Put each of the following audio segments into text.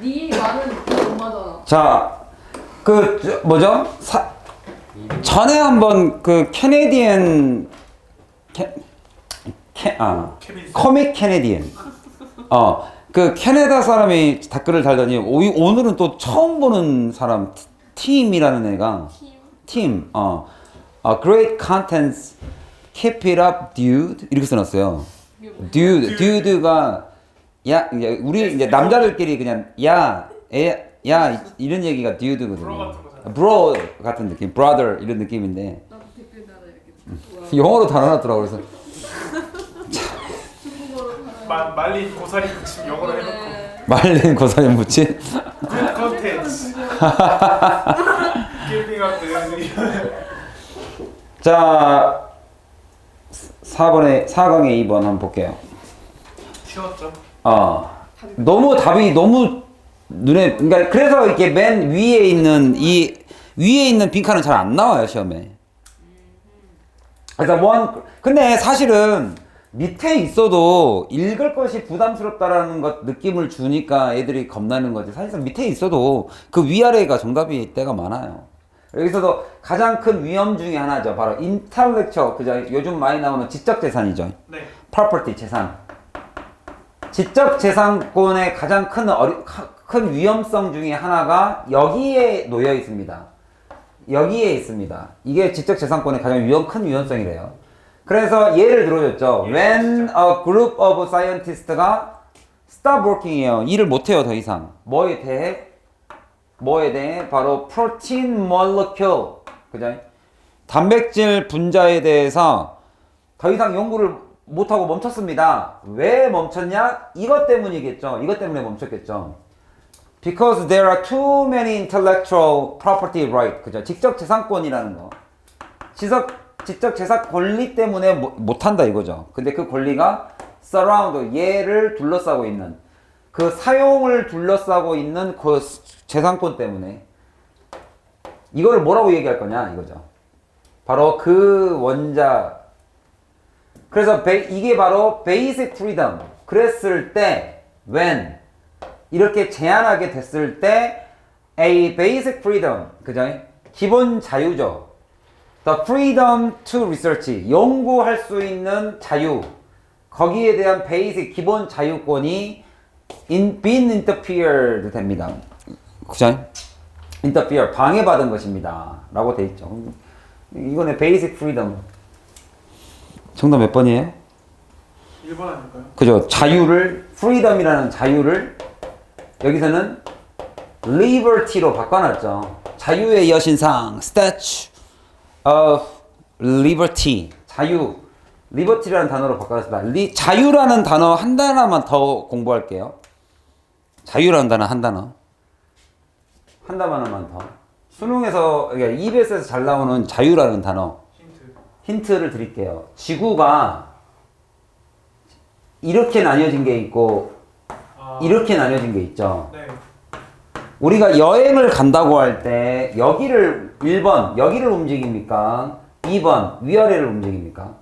네 말은 엄마잖아. 자, 뭐죠? 전에 한번 그 캐네디언 코믹 캐네디언 그 캐나다 사람이 댓글을 달더니 오늘은 또 처음 보는 사람 팀이라는 애가 팀 great contents keep it up dude 이렇게 써놨어요. dude가 야 우리 이제 남자들끼리 그냥 야 이런 얘기가 dude거든요. bro 같은 느낌, brother 이런 느낌인데 나도 댓글 달아 이렇게. 영어로 달아놨더라고. 그래서 말린 고사리 붙임 영어로 해놓고 말린 고사리 붙인 good contents keeping up the 자 4강에 2번 한번 볼게요. 쉬웠죠? 너무 답이 너무 눈에 그러니까 그래서 이렇게 맨 위에 있는 빈칸은 잘 안 나와요 시험에. 그래서 근데 사실은 밑에 있어도 읽을 것이 부담스럽다라는 것 느낌을 주니까 애들이 겁나는 거지. 사실상 밑에 있어도 그 위아래가 정답일 때가 많아요. 여기서도 가장 큰 위험 중에 하나죠. 바로 intellectual, 그죠? 요즘 많이 나오는 지적 재산이죠. 네. property, 재산. 지적 재산권의 가장 큰 위험성 중에 하나가 여기에 놓여 있습니다. 여기에 있습니다. 이게 지적 재산권의 가장 큰 위험성이래요. 그래서 예를 들어줬죠. When a group of scientists가 stop working이에요. 일을 못해요, 더 이상. 뭐에 대해? 바로 protein molecule. 그죠? 단백질 분자에 대해서 더 이상 연구를 못하고 멈췄습니다. 왜 멈췄냐? 이것 때문이겠죠. 이것 때문에 멈췄겠죠. Because there are too many intellectual property right. 그죠? 지적 재산권이라는 거. 지적 재산 권리 때문에 못한다 이거죠. 근데 그 권리가 surround, 얘를 둘러싸고 있는 그 사용을 둘러싸고 있는 그 재산권 때문에 이거를 뭐라고 얘기할 거냐 이거죠. 바로 그 원자. 그래서 이게 바로 basic freedom. 그랬을 때 when 이렇게 제한하게 됐을 때 a basic freedom. 그죠? 기본 자유죠. The freedom to research, 연구할 수 있는 자유, 거기에 대한 basic 기본 자유권이 been interfered 됩니다. 그죠? interfere, 방해받은 것입니다. 라고 돼 있죠. 이거는 basic freedom. 정답 몇 번이에요? 1번 아닐까요? 그죠? 자유를, freedom이라는 자유를 여기서는 liberty로 바꿔놨죠. 자유의 여신상, statue of liberty, 자유, liberty라는 단어로 바꿔놨습니다. 자유라는 단어 한 단어만 더 공부할게요. 자유라는 단어 한 단어만 더. 수능에서 그러니까 EBS에서 잘 나오는 자유라는 단어 힌트를 드릴게요. 지구가 이렇게 나뉘어진 게 있고 이렇게 나뉘어진 게 있죠. 네. 우리가 여행을 간다고 할 때 여기를 1번 여기를 움직입니까? 2번 위아래를 움직입니까?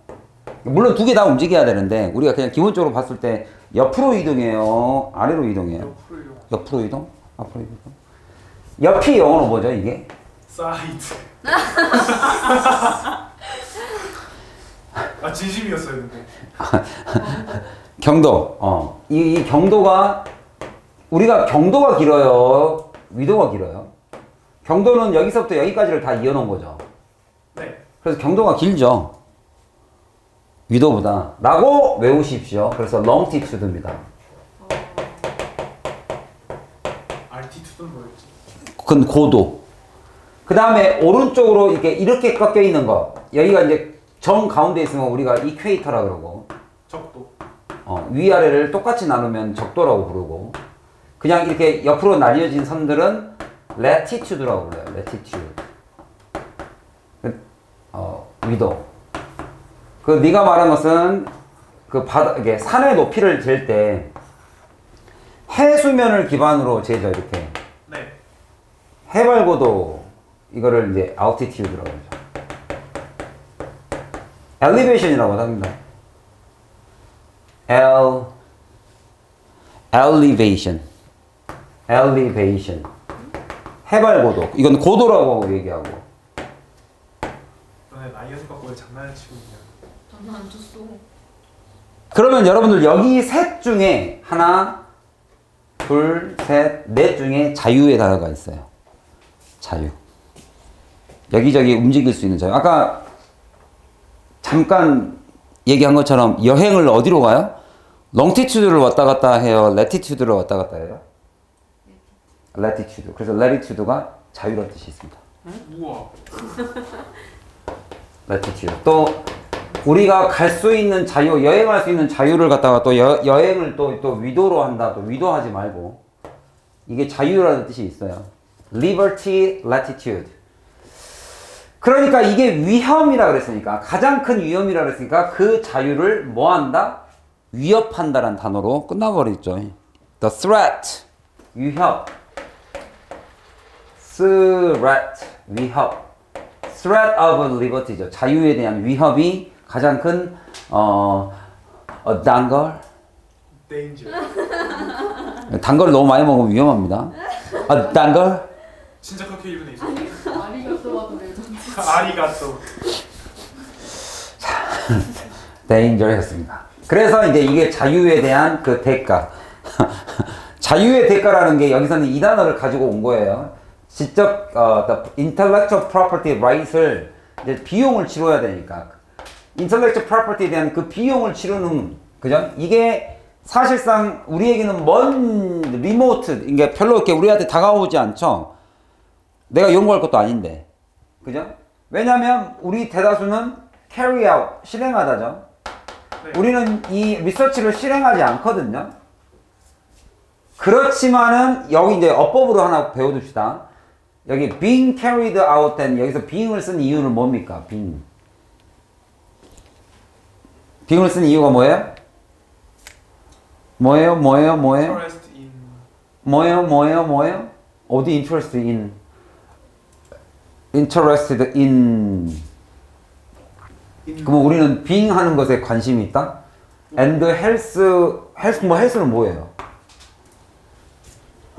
물론 두 개 다 움직여야 되는데 우리가 그냥 기본적으로 봤을 때 옆으로 이동해요? 아래로 이동해요? 옆으로 이동? 앞으로 이동? 옆이 영어로 뭐죠 이게? 사이드. 진심이었어요 근데. 경도. 이 경도가 우리가 경도가 길어요? 위도가 길어요? 경도는 여기서부터 여기까지를 다 이어놓은 거죠. 네. 그래서 경도가 길죠. 위도보다. 라고 외우십시오. 그래서 longitude입니다. altitude는 뭐였지? 그건 고도. 그 다음에 오른쪽으로 이렇게 꺾여 있는 거. 여기가 이제 정 가운데 있으면 우리가 이퀘이터라 그러고. 적도. 위아래를 똑같이 나누면 적도라고 부르고. 그냥 이렇게 옆으로 나뉘어진 선들은 latitude라고 불러요. latitude. 위도. 네가 말한 것은 이게 산의 높이를 잴 때 해수면을 기반으로 재죠 이렇게. 네. 해발고도 이거를 이제 altitude라고 하죠. elevation이라고 합니다. elevation. elevation. 해발 고도. 이건 고도라고 얘기하고. 너네 라이언 갖고 왜 장난을 치고 있냐? 장난 안 쳤어. 그러면 여러분들 여기 셋 중에 하나, 둘, 셋, 넷 중에 자유의 단어가 있어요. 자유. 여기저기 움직일 수 있는 자유. 아까 잠깐 얘기한 것처럼 여행을 어디로 가요? 롱티튜드를 왔다 갔다 해요? 레티튜드를 왔다 갔다 해요? 레티튜드. 그래서 레티튜드가 자유라는 뜻이 있습니다. 우와. 레티튜드. 또 우리가 갈 수 있는 자유, 여행할 수 있는 자유를 갖다가 또 여행을 또 위도로 한다. 또 위도하지 말고. 이게 자유라는 뜻이 있어요. Liberty, latitude. 그러니까 이게 위험이라 그랬으니까, 가장 큰 위험이라 그랬으니까 그 자유를 뭐 한다? 위협한다라는 단어로 끝나버렸죠. The threat. 위협. threat. 위협. threat of liberty죠. 자유에 대한 위협이 가장 큰 단걸. danger. 단걸 너무 많이 먹으면 위험합니다. 단걸. 진짜 그렇게 이름에 있어. 아리가 써봐도 레전드. 아리가또. danger했습니다. 그래서 이제 이게 자유에 대한 그 대가. 자유의 대가라는 게 여기서는 이 단어를 가지고 온 거예요. 직접 the intellectual property right을 이제 비용을 치러야 되니까 intellectual property에 대한 그 비용을 치르는 그죠? 이게 사실상 우리에게는 먼 리모트 이게 별로 이렇게 우리한테 다가오지 않죠. 내가 연구할 것도 아닌데 그죠? 왜냐하면 우리 대다수는 carry out 실행하다죠. 네. 우리는 이 리서치를 실행하지 않거든요. 그렇지만은 여기 이제 어법으로 하나 배워둡시다. 여기 being carried out 된 여기서 being을 쓴 이유는 뭡니까? being을 쓴 이유가 뭐예요? 뭐예요? Interest in. 뭐예요? 어디 interested in? interested in. 그럼 우리는 being 하는 것에 관심이 있다? and health는 뭐예요?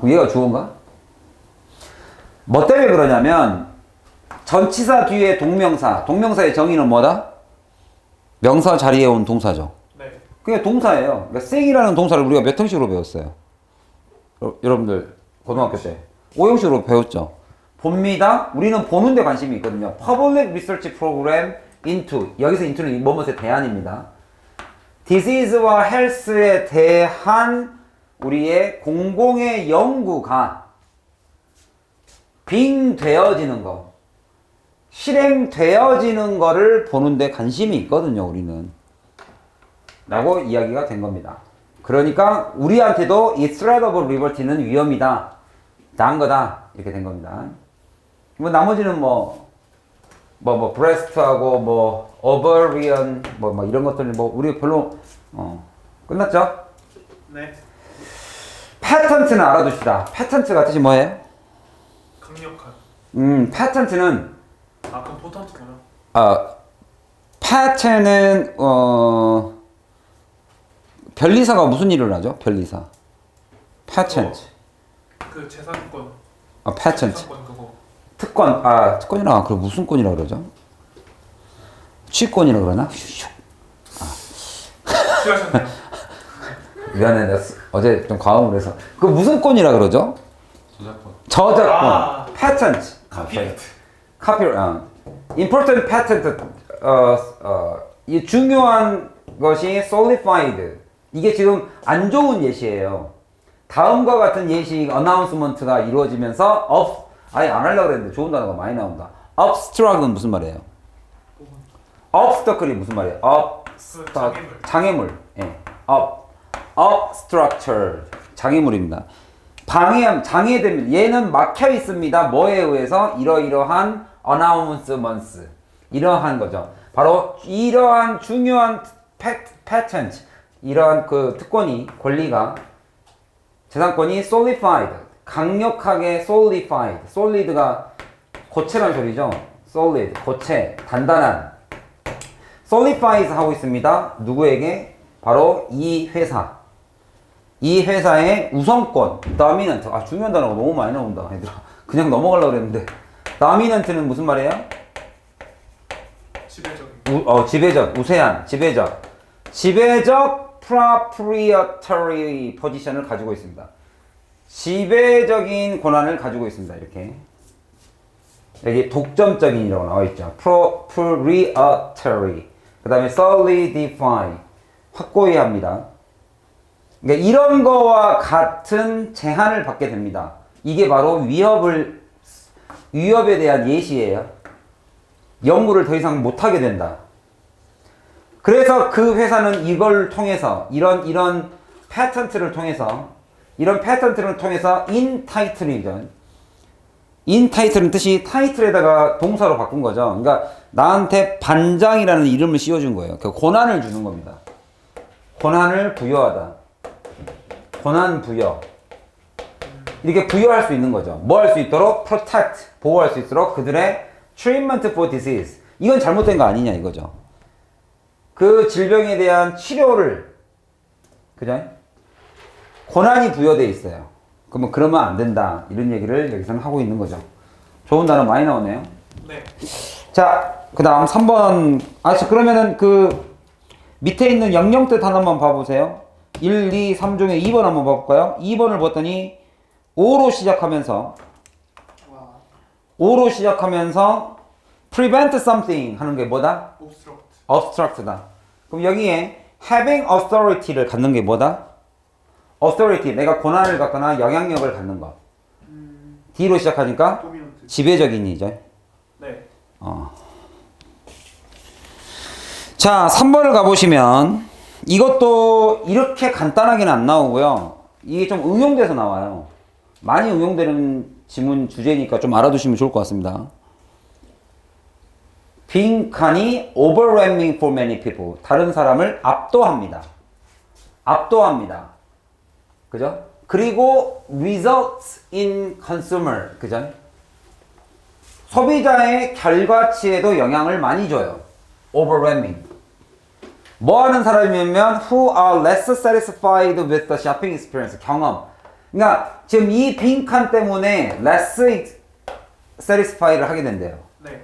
얘가 주어인가? 뭐 때문에 그러냐면 전치사 뒤에 동명사의 정의는 뭐다? 명사 자리에 온 동사죠. 네. 그게 동사예요. 그러니까 sing이라는 동사를 우리가 몇 형식으로 배웠어요? 여러분들 고등학교 때 5형식으로 배웠죠. 봅니다. 우리는 보는 데 관심이 있거든요. Public Research Program into 여기서 into는 뭐뭐의 대안입니다. Disease와 health에 대한 우리의 공공의 연구가 빙되어지는 거, 실행되어지는 거를 보는데 관심이 있거든요, 우리는. 라고 이야기가 된 겁니다. 그러니까 우리한테도 이 threat of liberty는 위험이다, 난 거다, 이렇게 된 겁니다. 뭐 나머지는 breast하고 ovarian 이런 것들은 우리 별로 끝났죠? 네. 패턴트는 알아둡시다. 패턴트가 뜻이 뭐예요? 강력한. 패턴트는 그럼 포턴트구나. 패턴은 변리사가 무슨 일을 하죠? 변리사. 패턴트. 그 재산권. 패턴트. 재산권 그거. 특권이라 그럼 무슨 권이라 그러죠? 취권이라 그러나? 취하셨네요. 미안해, 내가 어제 좀 과음을 해서. 그 무슨 권이라 그러죠? 저작권. 패턴트. 카피라이트. important patent. 이 중요한 것이 solidified. 이게 지금 안 좋은 예시예요. 다음과 같은 예시 announcement가 이루어지면서 아예 안 하려고 그랬는데 좋은 단어가 많이 나온다. obstruct는 무슨 말이에요? obstacle이 무슨 말이에요? 장애물. 예. obstructure. 장애물입니다. 장애됩니다. 얘는 막혀 있습니다. 뭐에 의해서? 이러이러한 announcements. 이러한 거죠. 바로 이러한 중요한 patent. 이러한 그 특권이, 권리가, 재산권이 solidified. 강력하게 solidified. solid가 고체란 소리죠. solid, 고체, 단단한. solidifies 하고 있습니다. 누구에게? 바로 이 회사. 이 회사의 우선권, dominant. 아, 중요한 단어가 너무 많이 나온다, 얘들아. 그냥 넘어가려고 그랬는데. dominant는 무슨 말이에요? 지배적인. 지배적, 우세한, 지배적. 지배적 proprietary position을 가지고 있습니다. 지배적인 권한을 가지고 있습니다. 이렇게. 여기 독점적인이라고 나와 있죠. proprietary. 그 다음에 solidify. 확고히 합니다. 그러니까 이런 거와 같은 제한을 받게 됩니다. 이게 바로 위협에 대한 예시예요. 연구를 더 이상 못하게 된다. 그래서 그 회사는 이걸 통해서 이런 패턴트를 통해서 인타이틀이죠. 인타이틀은 뜻이 타이틀에다가 동사로 바꾼 거죠. 그러니까 나한테 반장이라는 이름을 씌워준 거예요. 그 권한을 주는 겁니다. 권한을 부여하다. 권한 부여. 이렇게 부여할 수 있는 거죠. 뭐 할 수 있도록? protect. 보호할 수 있도록 그들의 treatment for disease. 이건 잘못된 거 아니냐 이거죠. 그 질병에 대한 치료를, 그죠? 권한이 부여되어 있어요. 그러면 안 된다. 이런 얘기를 여기서는 하고 있는 거죠. 좋은 단어 많이 나오네요. 네. 자, 그 다음 3번. 그러면은 그 밑에 있는 영영뜻 하나만 봐보세요. 1, 2, 3중에 2번 한번 봐볼까요? 2번을 봤더니 O로 시작하면서 prevent something 하는 게 뭐다? obstruct다. 그럼 여기에 having authority를 갖는 게 뭐다? authority, 내가 권한을 갖거나 영향력을 갖는 것. D로 시작하니까 도미넌트. 지배적인이죠. 네. 자, 3번을 가보시면 이것도 이렇게 간단하게는 안 나오고요. 이게 좀 응용돼서 나와요. 많이 응용되는 지문 주제니까 좀 알아두시면 좋을 것 같습니다. 빈칸이 overwhelming for many people. 다른 사람을 압도합니다. 그죠? 그리고 results in consumer. 그죠? 소비자의 결과치에도 영향을 많이 줘요. overwhelming. 뭐 하는 사람이면 who are less satisfied with the shopping experience. 경험. 그러니까 지금 이 빈칸 때문에 less satisfied를 하게 된대요. 네.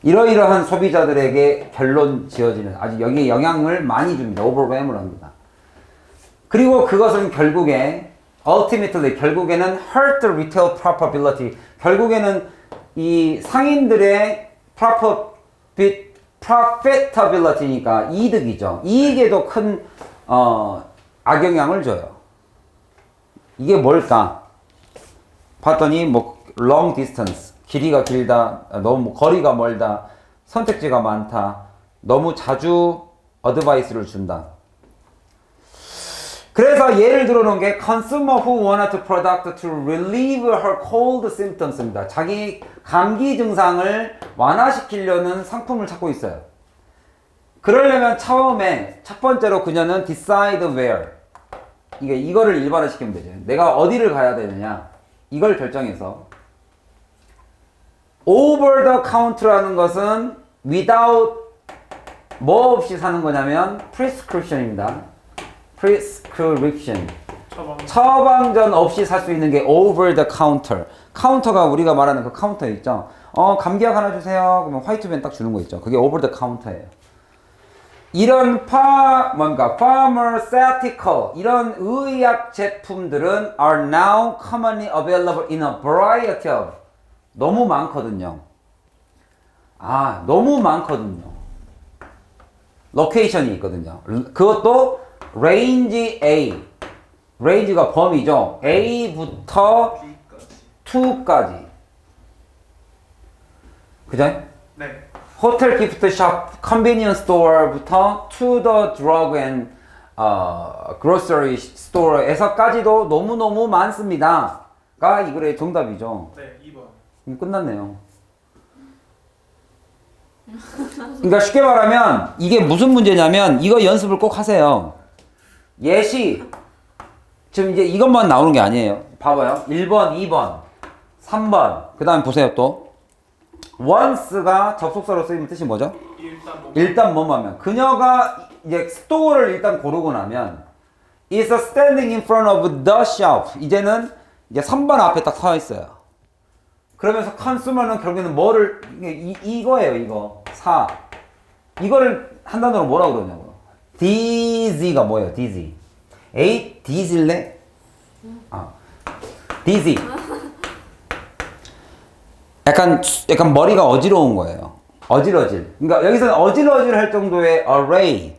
이러이러한 소비자들에게 결론 지어지는, 아주 여기에 영향을 많이 줍니다. overwhelm을 합니다. 그리고 그것은 결국에 ultimately 결국에는 hurt the retail profitability. 결국에는 이 상인들의 profitability니까 이득이죠. 이익에도 큰 악영향을 줘요. 이게 뭘까? 봤더니 뭐 long distance, 길이가 길다, 너무 거리가 멀다, 선택지가 많다, 너무 자주 어드바이스를 준다. 그래서 예를 들어 놓은 게 consumer who wanted the product to relieve her cold symptoms입니다. 자기 감기 증상을 완화시키려는 상품을 찾고 있어요. 그러려면 처음에 첫 번째로 그녀는 decide where, 이거를 일반화시키면 되죠. 내가 어디를 가야 되느냐 이걸 결정해서. over the counter라는 것은 without 뭐 없이 사는 거냐면 prescription입니다. prescription. 처방전 없이 살 수 있는 게 over the counter. 카운터가 우리가 말하는 그 카운터 있죠. 감기약 하나 주세요. 그러면 화이트벤 딱 주는 거 있죠. 그게 over the counter예요. 이런 pharmaceutical 이런 의약 제품들은 are now commonly available in a variety of. 너무 많거든요. 너무 많거든요. 로케이션이 있거든요. 그것도 range A. range가 범위죠. A부터 2까지. 그죠? 네. 호텔 기프트 샵, 컨비니언스 스토어부터 to the drug and grocery store에서까지도 너무너무 많습니다. 가 이 글의 정답이죠. 네, 2번. 끝났네요. 그러니까 쉽게 말하면 이게 무슨 문제냐면 이거 연습을 꼭 하세요. 예시. 지금 이제 이것만 나오는 게 아니에요. 봐봐요. 1번, 2번, 3번. 그 다음에 보세요 또. once가 접속사로 쓰이면 뜻이 뭐죠? 일단 뭐뭐 하면 그녀가 이제 스토어를 일단 고르고 나면 is standing in front of the shop. 이제는 이제 3번 앞에 딱 서 있어요. 그러면서 consumer는 결국에는 뭐를 이거예요, 이거. 사. 이거를 한 단어로 뭐라고 그러냐고요. dizzy가 뭐예요? dizzy. 에이, dizzy래? dizzy. 약간 머리가 어지러운 거예요. 어질어질. 그러니까 여기서는 어질어질 할 정도의 array.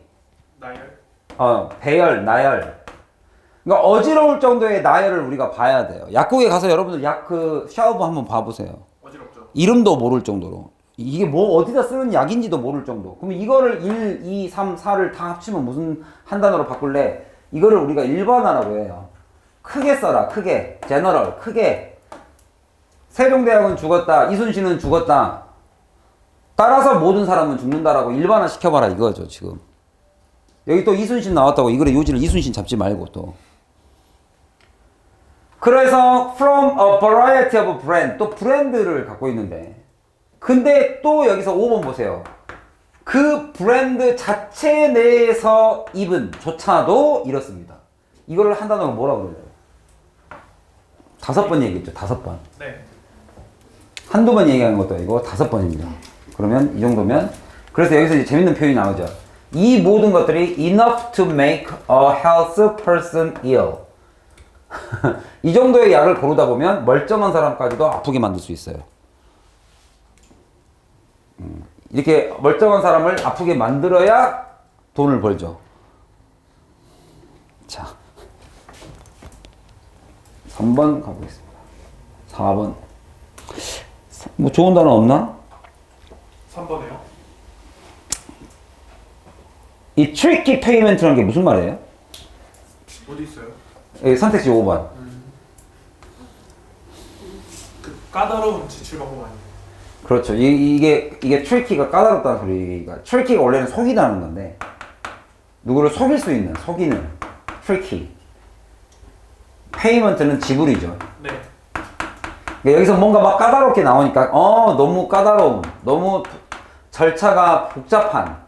나열. 배열, 나열. 그러니까 어지러울 정도의 나열을 우리가 봐야 돼요. 약국에 가서 여러분들 그 샤워부 한번 봐보세요. 어지럽죠. 이름도 모를 정도로. 이게 뭐 어디다 쓰는 약인지도 모를 정도. 그럼 이거를 1, 2, 3, 4를 다 합치면 무슨 한 단어로 바꿀래? 이거를 우리가 일반화라고 해요. 크게 써라. 크게. 제너럴. 크게. 세종대왕은 죽었다. 이순신은 죽었다. 따라서 모든 사람은 죽는다라고 일반화 시켜봐라 이거죠 지금. 여기 또 이순신 나왔다고 이 글에 요지를 이순신 잡지 말고 또. 그래서 from a variety of brand 또 브랜드를 갖고 있는데 근데 또 여기서 5번 보세요. 그 브랜드 자체 내에서 입은 조차도 이렇습니다. 이거를 한 단어로 뭐라 그러죠? 5번 얘기했죠. 5번. 네. 한두 번 얘기하는 것도 아니고 5번입니다. 그러면 이 정도면 그래서 여기서 이제 재밌는 표현이 나오죠. 이 모든 것들이 enough to make a healthy person ill. 이 정도의 약을 고르다 보면 멀쩡한 사람까지도 아프게 만들 수 있어요. 이렇게 멀쩡한 사람을 아프게 만들어야 돈을 벌죠. 자, 3번 가보겠습니다. 4번. 뭐 좋은 단어 없나? 3번에요. 이 tricky payment라는 게 무슨 말이에요? 어디 있어요? 여기 선택지 5번. 그 까다로운 지출 방법 아니에요? 그렇죠. 이게 tricky가 까다롭다는 소리가 tricky가 원래는 속이다는 건데 누구를 속일 수 있는 속이는 tricky. payment는 지불이죠. 네. 그러니까 여기서 뭔가 막 까다롭게 나오니까 너무 까다로움, 너무 절차가 복잡한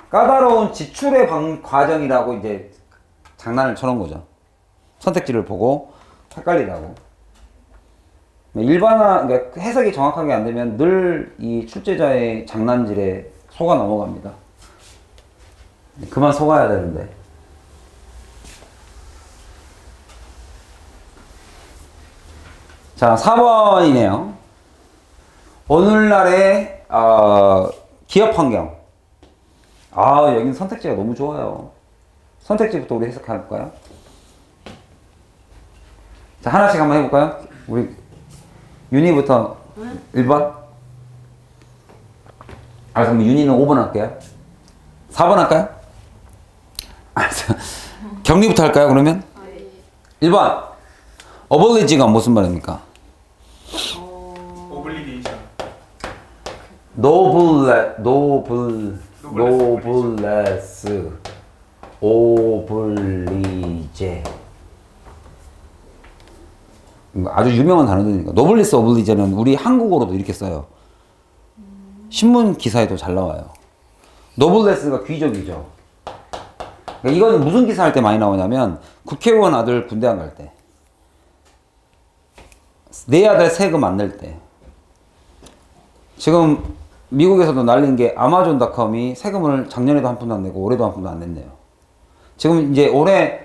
까다로운 지출의 과정이라고 이제 장난을 쳐놓은 거죠. 선택지를 보고 헷갈리다고. 일반화, 그러니까 해석이 정확하게 안 되면 늘 이 출제자의 장난질에 속아 넘어갑니다. 그만 속아야 되는데. 자, 4번이네요. 오늘날의 기업 환경. 여기는 선택지가 너무 좋아요. 선택지부터 우리 해석해볼까요? 자, 하나씩 한번 해볼까요? 우리 윤희부터 1번. 알았어, 그럼 윤희는 5번 할게요. 4번 할까요? 알았어. 경리부터 할까요, 그러면? 1번. oblige가 무슨 말입니까? 오블리게이션. noblesse, oblige. 아주 유명한 단어들이니까. noblesse, oblige는 우리 한국어로도 이렇게 써요. 신문 기사에도 잘 나와요. noblesse가 귀족이죠. 그러니까 이거는 무슨 기사 할 때 많이 나오냐면 국회의원 아들 군대 안 갈 때. 내 아들 세금 안 낼 때. 지금 미국에서도 날린 게 아마존닷컴이 세금을 작년에도 한 푼도 안 내고 올해도 한 푼도 안 냈네요. 지금 이제 올해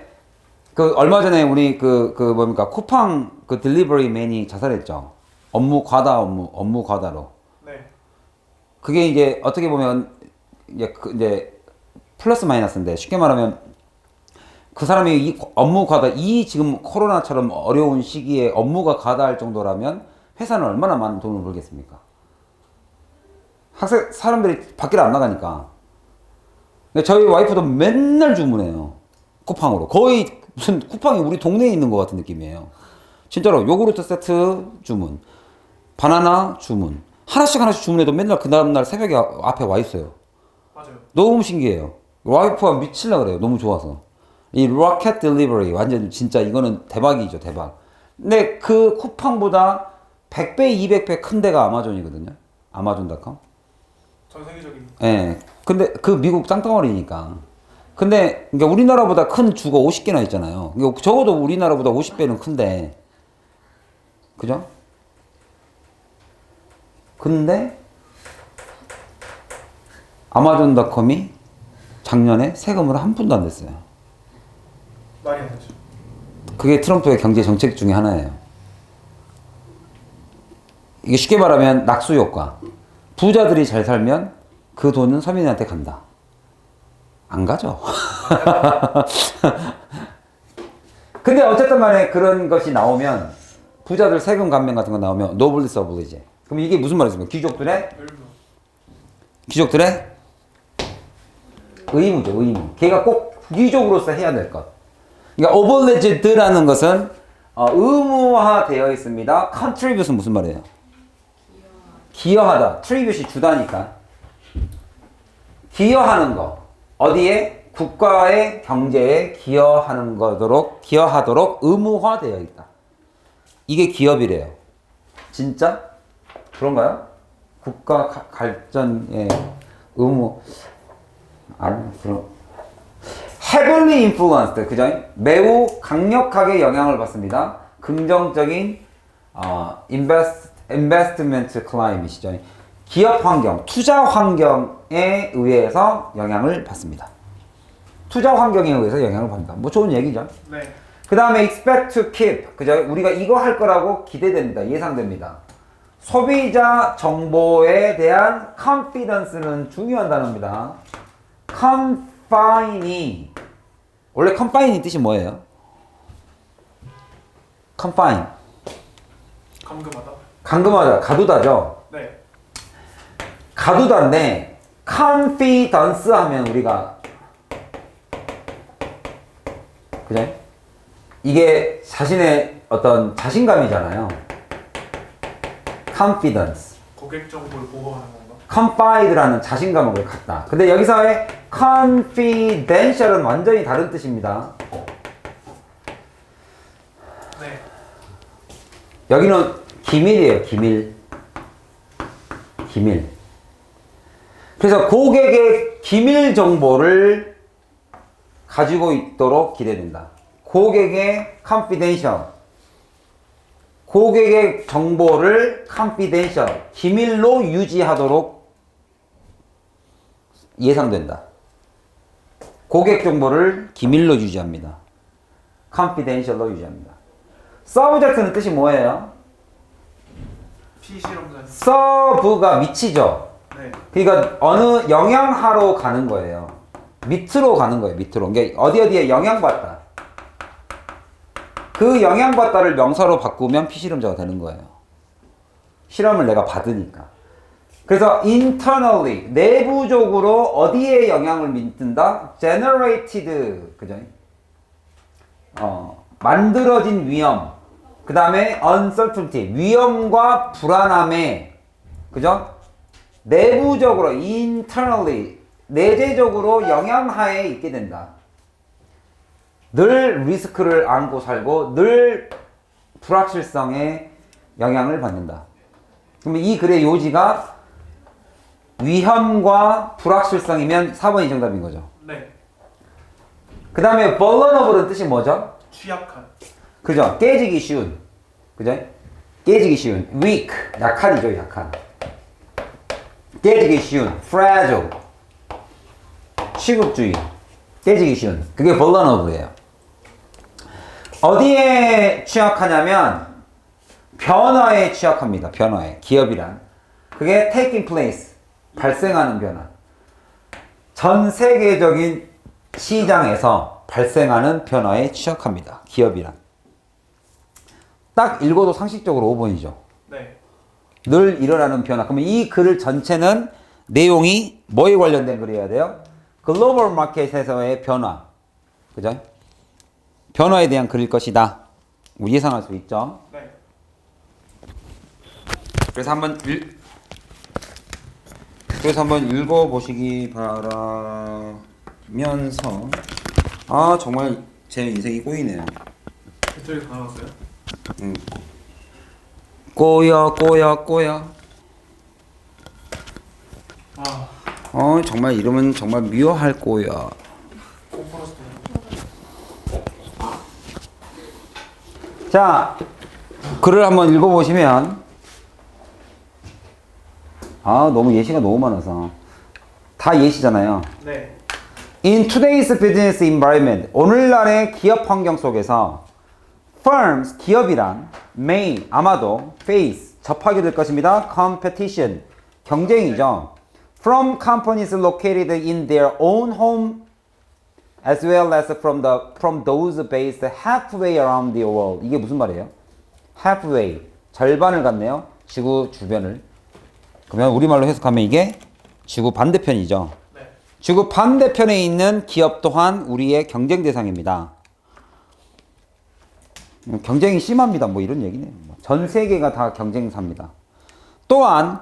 얼마 전에 우리 뭡니까 쿠팡 딜리버리 맨이 자살했죠. 업무 과다로. 네. 그게 이제 어떻게 보면 이제 플러스 마이너스인데 쉽게 말하면 그 사람이 이 업무 과다, 이 지금 코로나처럼 어려운 시기에 업무가 과다할 정도라면 회사는 얼마나 많은 돈을 벌겠습니까? 사람들이 밖에 안 나가니까. 저희 와이프도 맨날 주문해요. 쿠팡으로. 거의 무슨 쿠팡이 우리 동네에 있는 것 같은 느낌이에요. 진짜로 요구르트 세트 주문, 바나나 주문. 하나씩 주문해도 맨날 그 다음날 새벽에 앞에 와 있어요. 맞아요. 너무 신기해요. 와이프가 미칠라 그래요. 너무 좋아서. 이 로켓 딜리버리 완전 진짜 이거는 대박이죠, 대박. 근데 그 쿠팡보다 100배, 200배 큰 데가 아마존이거든요. 아마존.com. 전 세계적인. 예. 근데 그 미국 땅덩어리니까. 근데 그러니까 우리나라보다 큰 주가 50개나 있잖아요. 그러니까 적어도 우리나라보다 50배는 큰데. 그죠? 근데 아마존.com이 작년에 세금을 한 푼도 안 냈어요. 말이 안 되죠. 그게 트럼프의 경제 정책 중에 하나예요. 이게 쉽게 말하면 낙수 효과. 부자들이 잘 살면 그 돈은 서민한테 간다. 안 가죠. 근데 어쨌든 간에 그런 것이 나오면 부자들 세금 감면 같은 거 나오면 노블리스 오블리지. 그럼 이게 무슨 말이겠습니까? 귀족들의 의무죠, 의무. 걔가 꼭 귀족으로서 해야 될 것. 그러니까 오블리지드라는 것은 의무화되어 있습니다. contribute은 무슨 말이에요? 기여하다. 트리뷰시 주다니까. 기여하는 거. 어디에? 국가의 경제에 기여하도록 의무화되어 있다. 이게 기업이래요. 진짜? 그런가요? 국가 발전의 의무. 그럼. heavily influenced. 그죠? 매우 강력하게 영향을 받습니다. 긍정적인 investment climate이죠. 기업 환경, 투자 환경에 의해서 영향을 받습니다. 투자 환경에 의해서 영향을 받는다. 뭐 좋은 얘기죠. 네. 그 다음에 expect to keep. 그죠? 우리가 이거 할 거라고 기대됩니다. 예상됩니다. 소비자 정보에 대한 confidence는 중요한 단어입니다. confine이 원래 confine이 뜻이 뭐예요? confine. 감금하다. 가두다죠. 네. 가두다인데 confidence 하면 우리가 그죠? 이게 자신의 어떤 자신감이잖아요. confidence. 고객 정보를 보호하는 건가? confide라는 자신감을 갖다. 근데 여기서의 confidential은 완전히 다른 뜻입니다. 네. 여기는 기밀이에요. 기밀. 그래서 고객의 기밀 정보를 가지고 있도록 기대된다. 고객의 confidential. 고객의 정보를 confidential. 기밀로 유지하도록 예상된다. 고객 정보를 기밀로 유지합니다. confidential로 유지합니다. subject는 뜻이 뭐예요? 피실험자. 서브가 밑이죠. 네. 그러니까 어느 영향하러 가는 거예요. 밑으로 가는 거예요. 밑으로. 그러니까 어디에 영향받다. 그 영향받다를 명사로 바꾸면 피실험자가 되는 거예요. 실험을 내가 받으니까. 그래서 internally 내부적으로 어디에 영향을 미친다? generated 그죠? 만들어진 위험. 그 다음에 uncertainty 위험과 불안함에 그죠? 내부적으로 internally 내재적으로 영향하에 있게 된다. 늘 리스크를 안고 살고 늘 불확실성에 영향을 받는다. 그럼 이 글의 요지가 위험과 불확실성이면 4번이 정답인 거죠. 네. 그 다음에 vulnerable은 뜻이 뭐죠? 취약한. 그죠? 깨지기 쉬운. 그죠? 깨지기 쉬운. weak. 약한이죠, 약한. 깨지기 쉬운. fragile. 취급주의. 깨지기 쉬운. 그게 vulnerable예요. 어디에 취약하냐면 변화에 취약합니다. 변화에. 기업이란. 그게 taking place. 발생하는 변화. 전 세계적인 시장에서 발생하는 변화에 취약합니다. 기업이란. 딱 읽어도 상식적으로 5번이죠. 네. 늘 일어나는 변화. 그러면 이 글 전체는 내용이 뭐에 관련된 글이어야 돼요? 글로벌 마켓에서의 변화. 그죠? 변화에 대한 글일 것이다. 우리 예상할 수 있죠. 네. 그래서 한번 읽어보시기 바라면서 정말 제 인생이 꼬이네요. 배터리가 다 나왔어요? 꼬여 꼬여 꼬여. 정말 이러면 정말 미워할 꼬여. 자, 글을 한번 읽어보시면 너무 예시가 너무 많아서 다 예시잖아요. 네. In today's business environment, 오늘날의 기업 환경 속에서 firms, 기업이란 may, 아마도 face, 접하게 될 것입니다. competition, 경쟁이죠. From companies located in their own home as well as from those based halfway around the world. 이게 무슨 말이에요? halfway, 절반을 갖네요. 지구 주변을. 그러면 우리말로 해석하면 이게 지구 반대편이죠. 네. 지구 반대편에 있는 기업 또한 우리의 경쟁 대상입니다. 경쟁이 심합니다. 뭐 이런 얘기네요. 전 세계가 다 경쟁사입니다. 또한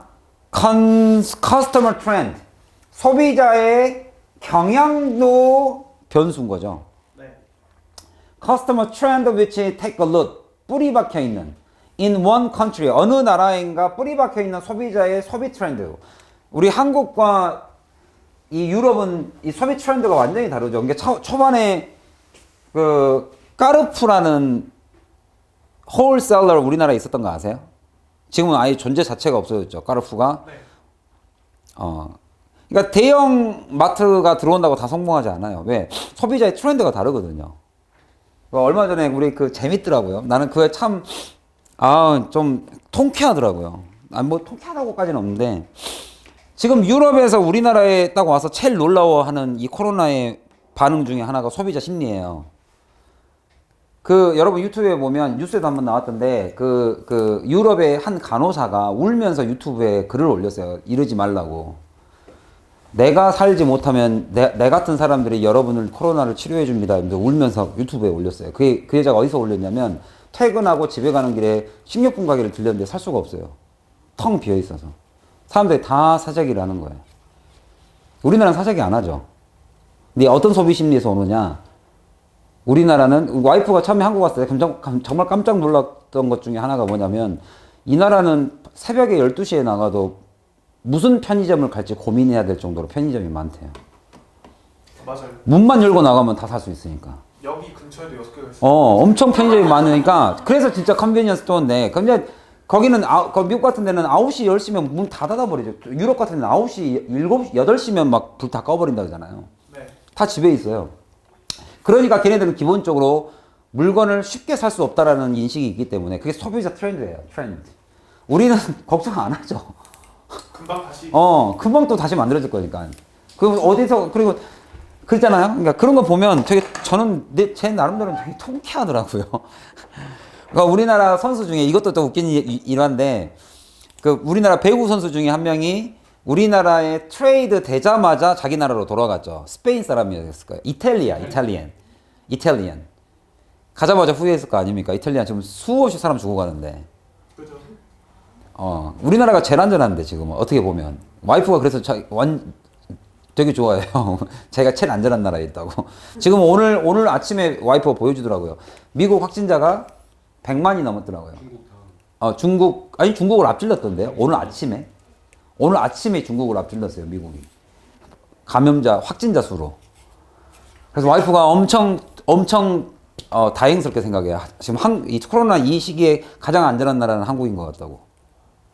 customer trend, 소비자의 경향도 변수인 거죠. 네. Customer trend which take a root, 뿌리 박혀 있는 in one country, 어느 나라인가 뿌리 박혀 있는 소비자의 소비 트렌드. 우리 한국과 이 유럽은 이 소비 트렌드가 완전히 다르죠. 그러니까 초반에 그 까르푸라는 홀셀러 우리나라에 있었던 거 아세요? 지금은 아예 존재 자체가 없어졌죠. 까르푸가. 네. 그러니까 대형 마트가 들어온다고 다 성공하지 않아요. 왜? 소비자의 트렌드가 다르거든요. 얼마 전에 우리 그 재밌더라고요. 나는 그게 참, 좀 통쾌하더라고요. 뭐 통쾌하다고까지는 없는데, 지금 유럽에서 우리나라에 딱 와서 제일 놀라워하는 이 코로나의 반응 중에 하나가 소비자 심리예요. 여러분 유튜브에 보면 뉴스에도 한번 나왔던데, 유럽의 한 간호사가 울면서 유튜브에 글을 올렸어요. 이러지 말라고. 내가 살지 못하면 내 같은 사람들이 여러분을 코로나를 치료해 줍니다. 울면서 유튜브에 올렸어요. 그 여자가 어디서 올렸냐면 퇴근하고 집에 가는 길에 식료품 가게를 들렸는데 살 수가 없어요. 텅 비어 있어서. 사람들이 다 사재기를 하는 거예요. 우리나라는 사재기 안 하죠. 근데 어떤 소비 심리에서 오느냐? 우리나라는 와이프가 처음에 한국 왔을 때 정말 깜짝 놀랐던 것 중에 하나가 뭐냐면 이 나라는 새벽에 12시에 나가도 무슨 편의점을 갈지 고민해야 될 정도로 편의점이 많대요. 맞아요. 문만 열고 나가면 다 살 수 있으니까. 여기 근처에도 6개가 있어요. 엄청 편의점이 많으니까 그래서 진짜 컨비니언스 스토어인데 근데 거기는 미국 같은 데는 9시 10시면 문 다 닫아버리죠. 유럽 같은 데는 9시 7시 8시면 막 불 다 꺼버린다 그러잖아요. 네. 다 집에 있어요. 그러니까 걔네들은 기본적으로 물건을 쉽게 살 수 없다라는 인식이 있기 때문에 그게 소비자 트렌드예요. 트렌드. 우리는 걱정 안 하죠. 금방 다시. 금방 또 다시 만들어질 거니까. 그리고 그렇잖아요. 그러니까 그런 거 보면 제 나름대로는 되게 통쾌하더라고요. 그러니까 우리나라 선수 중에 이것도 또 웃긴 일화인데, 우리나라 배구 선수 중에 한 명이 우리나라에 트레이드 되자마자 자기 나라로 돌아갔죠. 스페인 사람이었을 거예요. 이탈리안. 가자마자 후회했을 거 아닙니까? 이탈리안 지금 수없이 사람 죽어가는데. 그죠. 우리나라가 제일 안전한데 지금 어떻게 보면 와이프가 그래서 되게 좋아해요. 자기가 제일 안전한 나라에 있다고. 지금 오늘 아침에 와이프가 보여주더라고요. 미국 확진자가 100만이 넘었더라고요. 중국을 앞질렀던데요. 오늘 아침에 중국을 앞질렀어요. 미국이 감염자 확진자 수로. 그래서 와이프가 엄청 다행스럽게 생각해요. 지금 이 코로나 이 시기에 가장 안전한 나라는 한국인 것 같다고.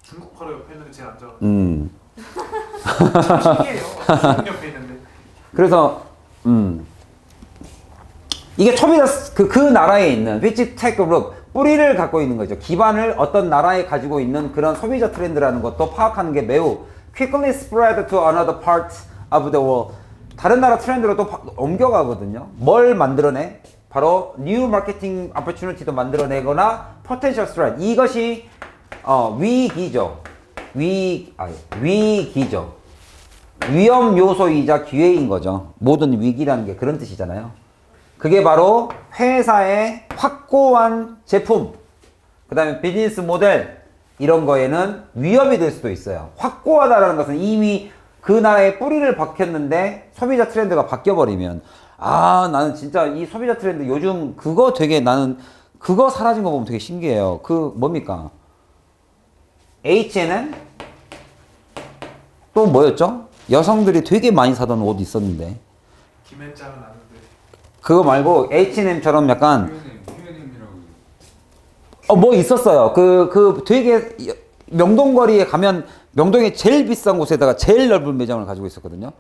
중국 바로 옆에 있는 게 제일 안전하죠. 신기해요. 중국 옆에 있는데. 그래서 이게 소비자 그 나라에 있는 which take root, 뿌리를 갖고 있는 거죠. 기반을 어떤 나라에 가지고 있는 그런 소비자 트렌드라는 것도 파악하는 게 매우 quickly spread to another part of the world. 다른 나라 트렌드로 또 옮겨가거든요. 뭘 만들어내? 바로 new marketing opportunity도 만들어내거나 potential threat. 이것이 위기죠. 위기죠. 위험 요소이자 기회인 거죠. 모든 위기라는 게 그런 뜻이잖아요. 그게 바로 회사의 확고한 제품, 그 다음에 비즈니스 모델, 이런 거에는 위협이 될 수도 있어요. 확고하다라는 것은 이미 그 나라에 뿌리를 박혔는데 소비자 트렌드가 바뀌어버리면, 나는 진짜 이 소비자 트렌드 요즘 나는 그거 사라진 거 보면 되게 신기해요. 뭡니까? H에는 또 뭐였죠? 여성들이 되게 많이 사던 옷 있었는데 김앤장은 아는데. 그거 말고 H&M처럼 약간 휴연님이라고. 뭐 있었어요. 그 되게 명동거리에 가면 명동의 제일 비싼 곳에다가 제일 넓은 매장을 가지고 있었거든요.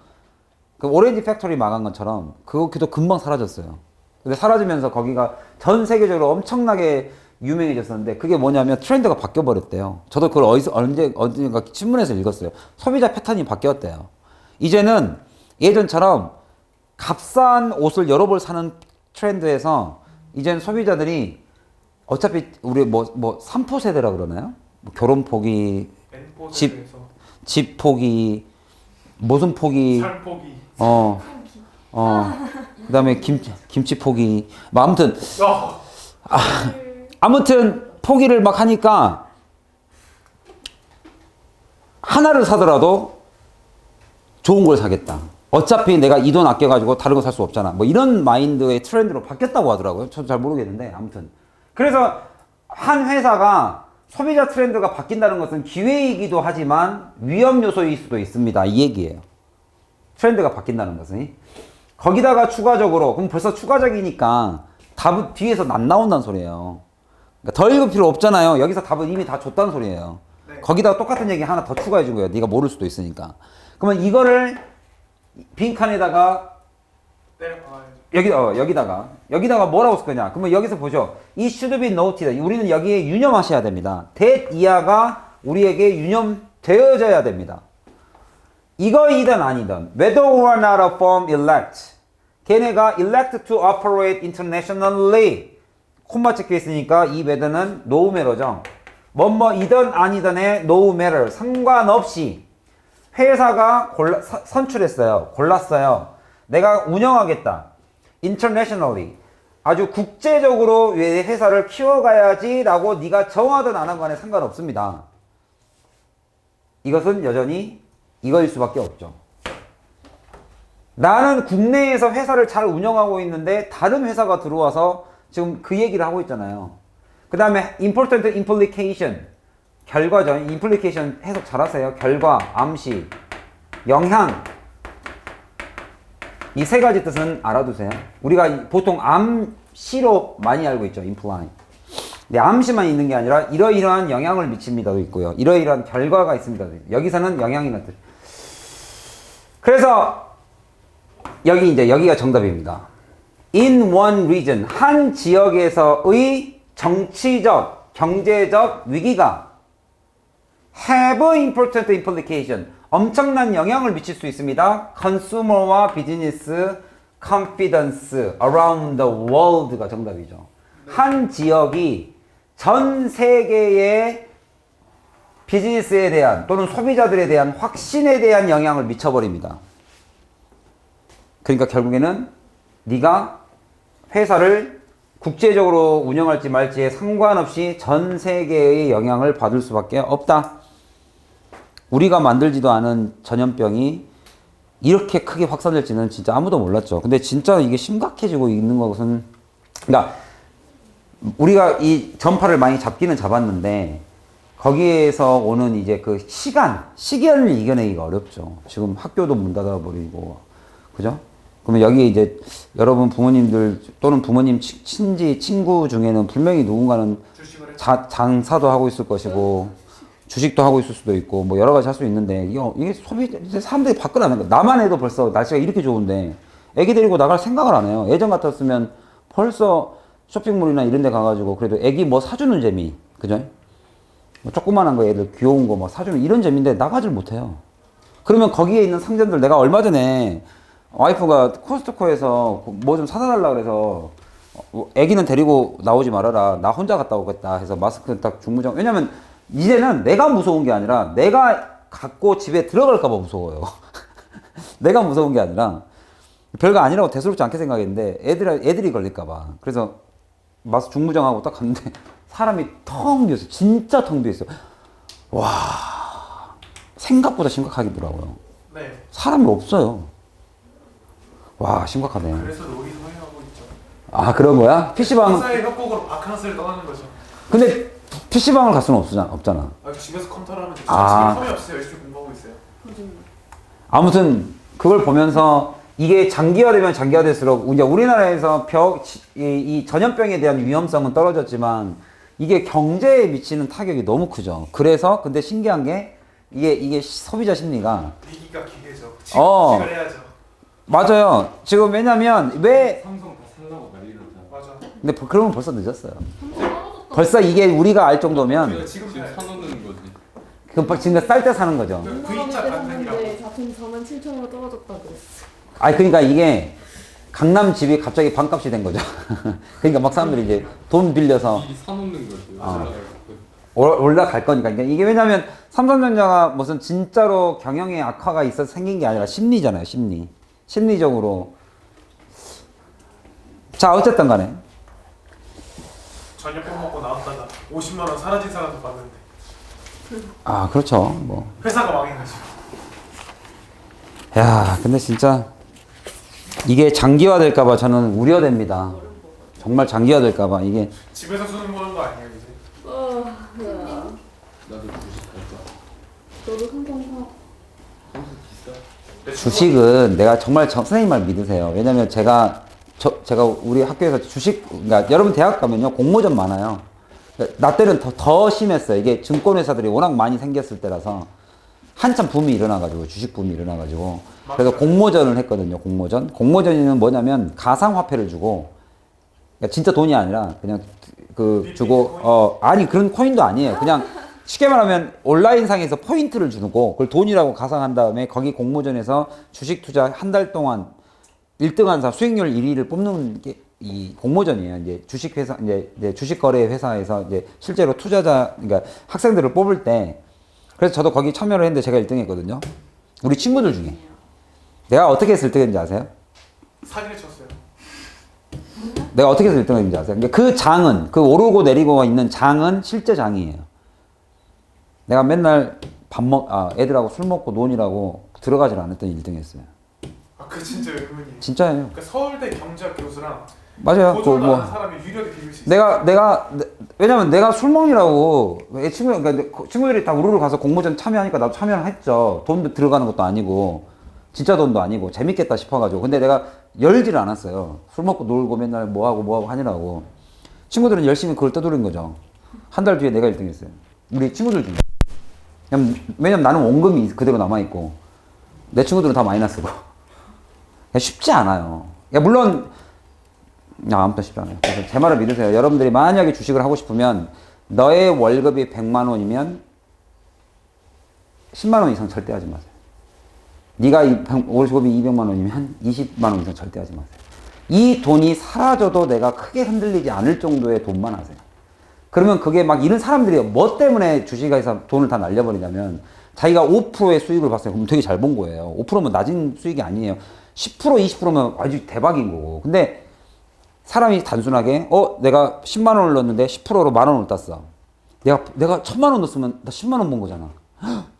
그 오렌지 팩토리 망한 것처럼 그것도 금방 사라졌어요. 근데 사라지면서 거기가 전 세계적으로 엄청나게 유명해졌었는데 그게 뭐냐면 트렌드가 바뀌어 버렸대요. 저도 그걸 어딘가 신문에서 읽었어요. 소비자 패턴이 바뀌었대요. 이제는 예전처럼 값싼 옷을 여러 벌 사는 트렌드에서 이제는 소비자들이 어차피 우리 뭐 3포 세대라 그러나요? 뭐 결혼 포기, N포즈에서 집 포기, 무슨 포기, 살포기. 그다음에 김치 포기. 뭐 아무튼 어. 아무튼 포기를 막 하니까 하나를 사더라도 좋은 걸 사겠다. 어차피 내가 이 돈 아껴가지고 다른 거 살 수 없잖아. 뭐 이런 마인드의 트렌드로 바뀌었다고 하더라고요. 저도 잘 모르겠는데 아무튼. 그래서 한 회사가 소비자 트렌드가 바뀐다는 것은 기회이기도 하지만 위험 요소일 수도 있습니다. 이 얘기예요. 트렌드가 바뀐다는 것은. 거기다가 추가적으로 그럼 벌써 추가적이니까 답은 뒤에서 안 나온다는 소리예요. 그러니까 더 읽을 필요 없잖아요. 여기서 답은 이미 다 줬다는 소리예요. 네. 거기다가 똑같은 얘기 하나 더 추가해 준 거예요. 네가 모를 수도 있으니까. 그러면 이거를 빈칸에다가 여기다가 뭐라고 쓸 거냐? 그러면 여기서 보죠. It should be noted. 우리는 여기에 유념하셔야 됩니다. that 이하가 우리에게 유념되어져야 됩니다. 이거이든 아니든 whether or not a firm elect 걔네가 elect to operate internationally 콤마 찍혀 있으니까 이 whether는 no matter죠. 뭐뭐이든 아니든의 no matter 상관없이 회사가 선출했어요. 골랐어요. 내가 운영하겠다. internationally 아주 국제적으로 왜 회사를 키워가야지 라고 네가 정하든 안 한 간에 상관없습니다. 이것은 여전히 이거일 수밖에 없죠. 나는 국내에서 회사를 잘 운영하고 있는데 다른 회사가 들어와서 지금 그 얘기를 하고 있잖아요. 그 다음에 important implication 결과죠. implication 해석 잘하세요. 결과, 암시, 영향 이 세 가지 뜻은 알아두세요. 우리가 보통 암시로 많이 알고 있죠. imply. 근데 암시만 있는 게 아니라 이러이러한 영향을 미칩니다도 있고요. 이러이러한 결과가 있습니다. 여기서는 영향이라는 뜻. 그래서 여기가 정답입니다. In one region 한 지역에서의 정치적, 경제적 위기가 have important implication 엄청난 영향을 미칠 수 있습니다. consumer와 business confidence around the world가 정답이죠. 한 지역이 전 세계의 비즈니스에 대한 또는 소비자들에 대한 확신에 대한 영향을 미쳐버립니다. 그러니까 결국에는 네가 회사를 국제적으로 운영할지 말지에 상관없이 전 세계의 영향을 받을 수밖에 없다. 우리가 만들지도 않은 전염병이 이렇게 크게 확산될지는 진짜 아무도 몰랐죠. 근데 진짜 이게 심각해지고 있는 것은 그러니까 우리가 이 전파를 많이 잡기는 잡았는데 거기에서 오는 이제 그 시간을 이겨내기가 어렵죠. 지금 학교도 문 닫아버리고 그죠? 그러면 여기 이제 여러분 부모님들 또는 부모님 친구 중에는 분명히 누군가는 장사도 하고 있을 것이고 주식도 하고 있을 수도 있고 뭐 여러 가지 할 수 있는데 이게 사람들이 밖을 안 하는 거야. 나만 해도 벌써 날씨가 이렇게 좋은데 애기 데리고 나갈 생각을 안 해요. 예전 같았으면 벌써 쇼핑몰이나 이런 데 가가지고 그래도 애기 뭐 사주는 재미 그죠? 뭐 조그만한 거 애들 귀여운 거 막 사주는 이런 재미인데 나가질 못해요. 그러면 거기에 있는 상점들 내가 얼마 전에 와이프가 코스트코에서 뭐 좀 사다 달라 그래서 애기는 데리고 나오지 말아라. 나 혼자 갔다 오겠다 해서 마스크 딱 중무장. 왜냐면 이제는 내가 무서운 게 아니라 내가 갖고 집에 들어갈까 봐 무서워요. 내가 무서운 게 아니라 별거 아니라고 대수롭지 않게 생각했는데 애들이 걸릴까 봐. 그래서 마스크 중무장하고 딱 갔는데 사람이 텅 비었어요. 진짜 텅 비었어요. 와 생각보다 심각하더라고요. 네. 사람이 없어요. 와 심각하네. 그래서 로이 소행하고 있죠. 아 그런 거야? PC방 회사의 협곡으로 바캉스를 떠나는 거죠. 근데 PC방을 갈 수는 없잖아. 아, 집에서 컴퓨터를 하면 되죠. 아. 지금 컴이 없어요. 열심히 공부하고 있어요. 아무튼 그걸 보면서 이게 장기화되면 장기화될수록 이제 우리나라에서 이 전염병에 대한 위험성은 떨어졌지만 이게 경제에 미치는 타격이 너무 크죠. 그래서 근데 신기한 게 이게 소비자 심리가 위기가 기회죠. 어. 지금 해야죠. 맞아요. 지금 왜냐면 왜 삼성 다 살라고 난리났다. 맞아. 근데 그러면 벌써 늦었어요. 벌써 이게 우리가 알 정도면 우리가 지금 지금 해야죠. 사놓는 거지. 그 지금 쌀 때 사는 거죠. 그 V자 V자 간편이라고. 샀는데 작품 47,000원 떨어졌다 그랬어. 아니 그러니까 이게 강남 집이 갑자기 반값이 된 거죠. 그러니까 막 사람들이 이제 돈 빌려서 미리 사놓는 거지. 아. 올라가고. 올라갈 거니까. 그러니까 이게 왜냐면 삼성전자가 무슨 진짜로 경영의 악화가 있어서 생긴 게 아니라 심리잖아요. 심리적으로. 자 어쨌든 간에 전염병 먹고 나왔다가 50만 원 사라진 사람도 봤는데 아 그렇죠. 뭐. 회사가 망해가지고. 야 근데 진짜 이게 장기화될까봐 저는 우려됩니다. 정말 장기화될까봐 이게 집에서 쓰는 거는 거 아니에요 이제? 나도 주식 할 거야. 너도 삼성 사. 삼성 비싸? 주식은 내가 정말 선생님 말 믿으세요. 왜냐면 제가 우리 학교에서 주식, 그러니까 여러분 대학 가면요 공모전 많아요. 그러니까 나 때는 더 심했어요. 이게 증권회사들이 워낙 많이 생겼을 때라서 한참 붐이 일어나가지고 주식 붐이 일어나가지고 그래서 공모전을 했거든요. 공모전이 뭐냐면 가상화폐를 주고 그러니까 진짜 돈이 아니라 그냥 그 주고 아니 그런 코인도 아니에요. 그냥 쉽게 말하면 온라인상에서 포인트를 주고 그걸 돈이라고 가상한 다음에 거기 공모전에서 주식 투자 한 달 동안 1등한 사람 수익률 1위를 뽑는 게 이 공모전이에요. 이제 주식회사 이제 주식거래 회사에서 이제 실제로 투자자 그러니까 학생들을 뽑을 때 그래서 저도 거기 참여를 했는데 제가 1등했거든요. 우리 친구들 중에 내가 어떻게 해서 1등했는지 아세요? 사기를 쳤어요. 내가 어떻게 해서 1등했는지 아세요? 그러니까 그 장은 그 오르고 내리고 있는 장은 실제 장이에요. 내가 맨날 애들하고 술 먹고 논이라고 들어가질 않았더니 1등했어요. 아, 그 진짜 의문이에요. 진짜예요. 그러니까 서울대 경제학 교수랑 맞아요. 고졸 하는 사람이 유력에 비빌 수 있어요. 왜냐면 내가 술 먹이라고 그러니까 친구들이 다 우르르 가서 공모전 참여하니까 나도 참여를 했죠. 돈도 들어가는 것도 아니고 진짜 돈도 아니고 재밌겠다 싶어가지고 근데 내가 열지를 않았어요. 술 먹고 놀고 맨날 뭐하고 하느라고 친구들은 열심히 그걸 떠돌린 거죠. 한 달 뒤에 내가 1등했어요. 우리 친구들 중에. 왜냐면 나는 원금이 그대로 남아있고 내 친구들은 다 마이너스고 쉽지 않아요. 물론 아무튼 쉽지 않아요. 그래서 제 말을 믿으세요. 여러분들이 만약에 주식을 하고 싶으면 너의 월급이 100만 원이면 10만 원 이상 절대 하지 마세요. 네가 월급이 200만 원이면 20만 원 이상 절대 하지 마세요. 이 돈이 사라져도 내가 크게 흔들리지 않을 정도의 돈만 하세요. 그러면 그게 막 이런 사람들이 뭐 때문에 주식회사 돈을 다 날려버리냐면 자기가 5%의 수익을 봤어요. 그럼 되게 잘 본 거예요. 5%면 낮은 수익이 아니에요. 10% 20%면 아주 대박인 거고. 근데 사람이 단순하게 내가 10만 원을 넣었는데 10%로 만 원을 땄어. 내가 1000만 원 넣었으면 나 10만 원 번 거잖아.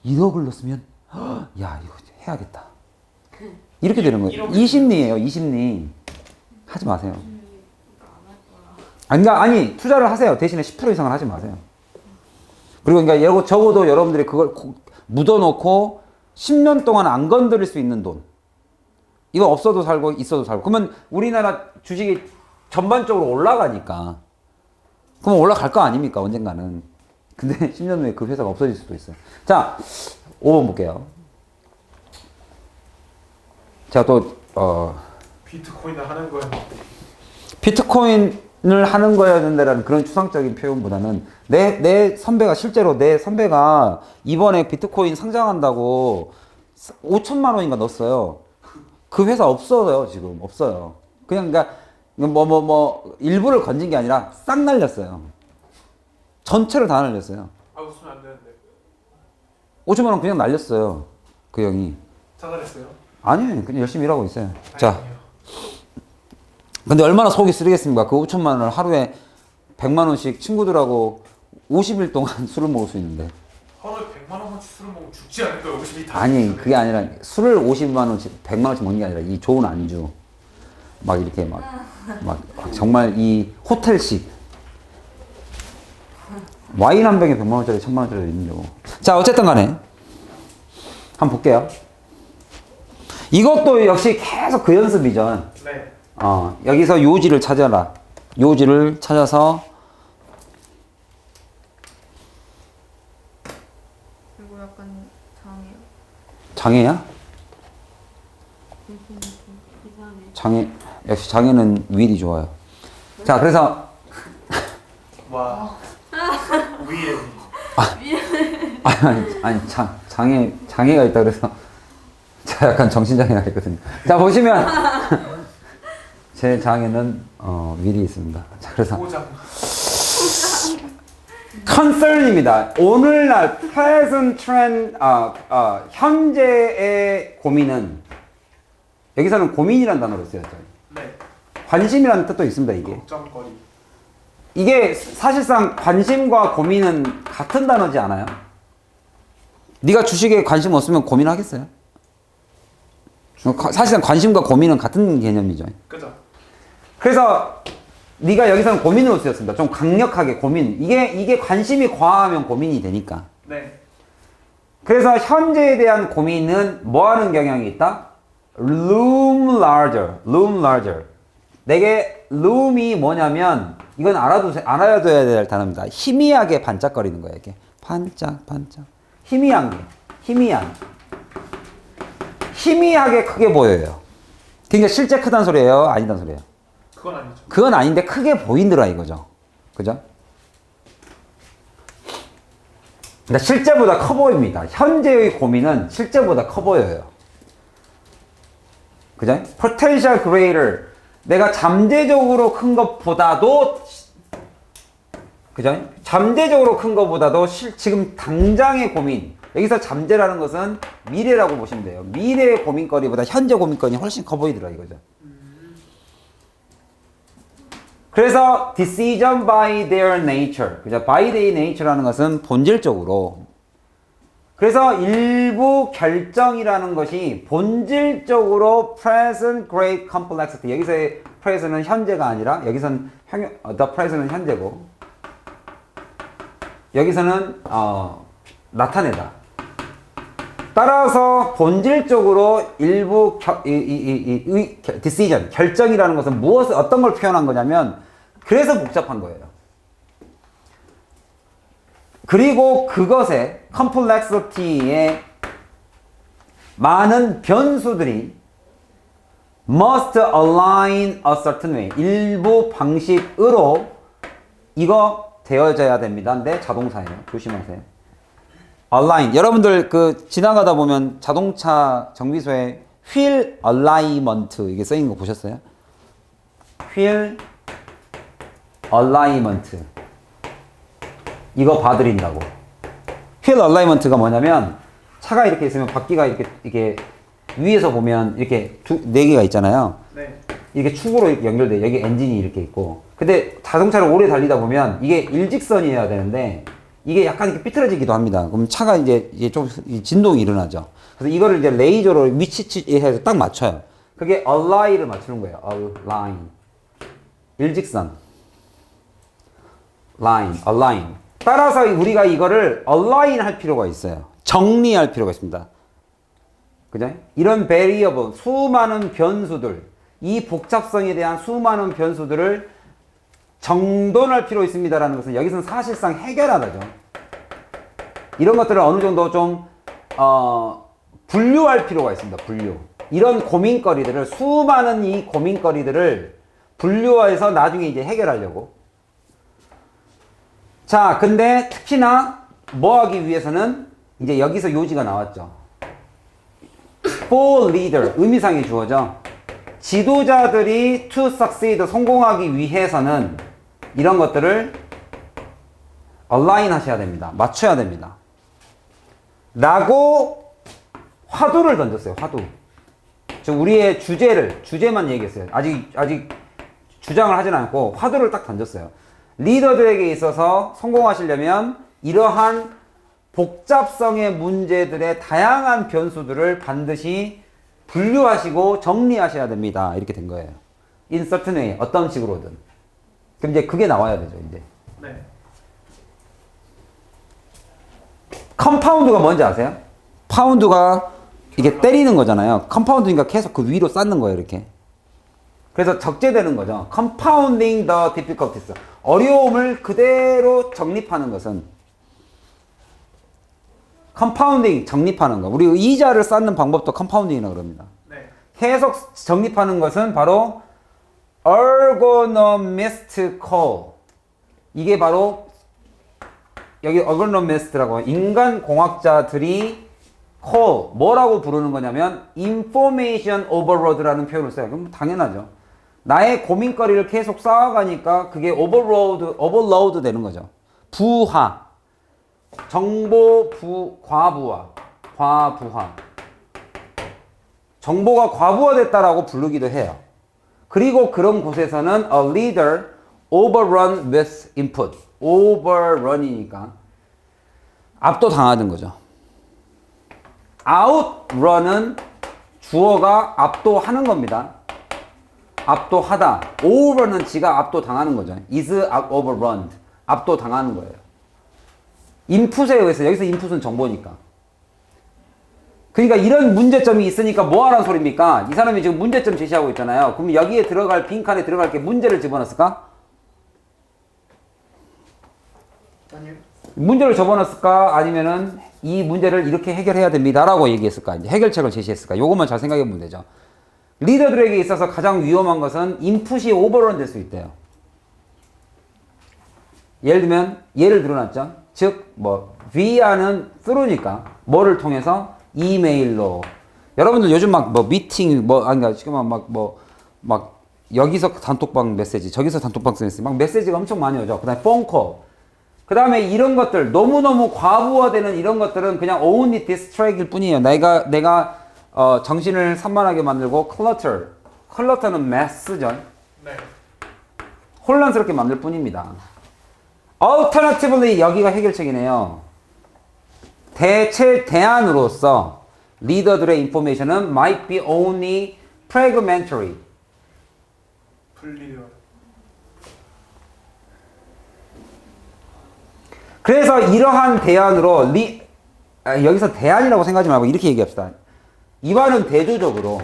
1억을 넣었으면 야 이거 해야겠다. 이렇게 되는 거예요. 이 심리예요. 이 심리. 하지 마세요. 아니 투자를 하세요. 대신에 10% 이상을 하지 마세요. 그리고 그러니까 적어도 여러분들이 그걸 묻어놓고 10년 동안 안 건드릴 수 있는 돈. 이거 없어도 살고 있어도 살고. 그러면 우리나라 주식이 전반적으로 올라가니까. 그럼 올라갈 거 아닙니까? 언젠가는. 근데 10년 후에 그 회사가 없어질 수도 있어요. 자, 5번 볼게요. 제가 또 비트코인을 하는 거예요. 비트코인을 하는 거여야 된다라는 그런 추상적인 표현보다는 내 선배가 실제로 내 선배가 이번에 비트코인 상장한다고 5천만 원인가 넣었어요. 그 회사 없어요. 지금 없어요. 그냥 그러니까 일부를 건진 게 아니라 싹 날렸어요. 전체를 다 날렸어요. 아, 웃으면 안 되는데. 5천만 원 그냥 날렸어요. 그 형이. 자살했어요? 아니에요. 그냥 열심히 일하고 있어요. 자, 다행이에요. 근데 얼마나 속이 쓰리겠습니까? 그 5천만 원을 하루에 100만 원씩 친구들하고 50일 동안 술을 먹을 수 있는데. 하루에 100만 원어치 술을 먹으면 죽지 않을까요? 50이 다. 아니, 그게 아니라 술을 50만 원씩, 100만 원씩 먹는 게 아니라 이 좋은 안주. 막 이렇게 막 정말 이 호텔식. 와인 한 병에 100만 원짜리, 1000만 원짜리 있는데 뭐. 자, 어쨌든 간에 한번 볼게요. 이것도 역시 계속 그 연습이죠. 네. 여기서 요지를 찾아라. 요지를 찾아서 그리고 약간 장애요. 장애야? 이상해. 장애, 역시 장애는 윌이 좋아요. 자, 그래서 와. 위에. 아니 장애가 있다 그래서 제가 약간 정신장애가 있거든요. 자, 보시면 제 장애는 윌이 있습니다. 자, 그래서 포장. concern입니다. 오늘날 present trend, 현재의 고민은 여기서는 고민이라는 단어로 쓰였죠. 네. 관심이라는 뜻도 있습니다. 걱정거리. 이게 사실상 관심과 고민은 같은 단어지 않아요? 네가 주식에 관심 없으면 고민하겠어요? 사실상 관심과 고민은 같은 개념이죠. 그죠? 그래서 네가 여기서는 고민으로 쓰였습니다. 좀 강력하게 고민. 이게 관심이 과하면 고민이 되니까. 네. 그래서 현재에 대한 고민은 뭐 하는 경향이 있다? loom larger. loom larger. 내게 loom이 뭐냐면 이건 알아둬야 될 단어입니다. 희미하게 반짝거리는 거예요. 이게 반짝. 희미한 게. 희미하게 크게 보여요. 그러니까 실제 크다는 소리예요? 아니다는 소리예요? 그건 아니죠. 그건 아닌데 크게 보인더라 이거죠. 그죠? 그러니까 실제보다 커 보입니다. 현재의 고민은 실제보다 커 보여요. 그죠? potential greater. 내가 잠재적으로 큰 것보다도, 그죠? 잠재적으로 큰 것보다도 지금 당장의 고민. 여기서 잠재라는 것은 미래라고 보시면 돼요. 미래의 고민거리보다 현재 고민거리가 훨씬 커 보이더라 이거죠. 그래서 decision by their nature. 그죠? by their nature라는 것은 본질적으로. 그래서 일부 결정이라는 것이 본질적으로 present great complexity. 여기서의 present은 현재가 아니라 여기서는 the present은 현재고 여기서는 나타내다. 따라서 본질적으로 일부 decision, 결정이라는 것은 무엇을 어떤 걸 표현한 거냐면 그래서 복잡한 거예요. 그리고 그것의 complexity에 많은 변수들이 must align a certain way. 일부 방식으로 이거 되어져야 됩니다. 근데 자동차예요. 조심하세요. align. 여러분들 지나가다 보면 자동차 정비소에 wheel alignment 이게 써 있는 거 보셨어요? wheel alignment. 이거 봐드린다고. wheel alignment가 뭐냐면 차가 이렇게 있으면 바퀴가 이렇게 위에서 보면 이렇게 네 개가 있잖아요. 네. 이렇게 축으로 이렇게 연결돼. 여기 엔진이 이렇게 있고. 근데 자동차를 오래 달리다 보면 이게 일직선이어야 되는데 이게 약간 이렇게 삐뚤어지기도 합니다. 그럼 차가 이제 좀 진동이 일어나죠. 그래서 이거를 이제 레이저로 위치해서 딱 맞춰요. 그게 align을 맞추는 거예요. align. 일직선. align. 따라서 우리가 이거를 align 할 필요가 있어요. 정리할 필요가 있습니다. 그죠? 이런 variable, 수많은 변수들, 이 복잡성에 대한 수많은 변수들을 정돈할 필요 있습니다라는 것은 여기서는 사실상 해결하다죠. 이런 것들을 어느 정도 좀 분류할 필요가 있습니다. 분류. 이런 고민거리들을 수많은 이 고민거리들을 분류해서 나중에 이제 해결하려고. 자, 근데 특히나 뭐 하기 위해서는 이제 여기서 요지가 나왔죠. For leader, 의미상의 주어죠. 지도자들이 to succeed, 성공하기 위해서는 이런 것들을 align 하셔야 됩니다. 맞춰야 됩니다. 라고 화두를 던졌어요. 화두. 저 우리의 주제만 얘기했어요. 아직 주장을 하진 않고 화두를 딱 던졌어요. 리더들에게 있어서 성공하시려면 이러한 복잡성의 문제들의 다양한 변수들을 반드시 분류하시고 정리하셔야 됩니다. 이렇게 된 거예요. In certain way, 어떤 식으로든. 그럼 이제 그게 나와야 되죠, 이제. 네. 컴파운드가 뭔지 아세요? 파운드가 이게 때리는 거잖아요. 컴파운드니까 계속 그 위로 쌓는 거예요, 이렇게. 그래서 적재되는 거죠. compounding the difficulties. 어려움을 그대로 정립하는 것은 compounding, 정립하는 거. 우리 이자를 쌓는 방법도 compounding이라고 그럽니다. 네. 계속 정립하는 것은 바로 ergonomistical. 이게 바로 여기 ergonomist라고 인간 공학자들이 call 뭐라고 부르는 거냐면 information overload라는 표현을 써요. 그럼 당연하죠. 나의 고민거리를 계속 쌓아가니까 그게 overload 되는 거죠. 부하, 정보 과부하, 과부하. 정보가 과부하됐다라고 부르기도 해요. 그리고 그런 곳에서는 a leader overrun with input. overrun이니까 압도당하는 거죠. outrun은 주어가 압도하는 겁니다. 압도하다. overrun은 지가 압도당하는 거죠. is overrun. 압도당하는 거예요. 인풋에 의해서, 여기서 인풋은 정보니까. 그러니까 이런 문제점이 있으니까 뭐 하라는 소리입니까? 이 사람이 지금 문제점 제시하고 있잖아요. 그럼 여기에 들어갈, 빈칸에 들어갈 게 문제를 집어넣었을까? 아니요. 문제를 접어넣었을까? 아니면은 이 문제를 이렇게 해결해야 됩니다라고 얘기했을까? 이제 해결책을 제시했을까? 요것만 잘 생각해 보면 되죠. 리더들에게 있어서 가장 위험한 것은 인풋이 오버런 될 수 있대요. 예를 들면 예를 들어놨죠. 즉 뭐 via는 through니까 뭐를 통해서 이메일로. 여러분들 요즘 막 뭐 미팅 뭐 아닌가 지금 막 여기서 단톡방 메시지 저기서 단톡방 메시지 막 메시지가 엄청 많이 오죠. 그다음에 폰콜. 그 다음에 이런 것들 너무너무 과부하되는 이런 것들은 그냥 only distract일 뿐이에요. 내가 정신을 산만하게 만들고 clutter는 mess죠. 네. 혼란스럽게 만들 뿐입니다. Alternatively 여기가 해결책이네요. 대안으로서 리더들의 인포메이션은 might be only fragmentary. 분리되어. 그래서 이러한 대안으로 여기서 대안이라고 생각하지 말고 이렇게 얘기합시다. 이와는 대조적으로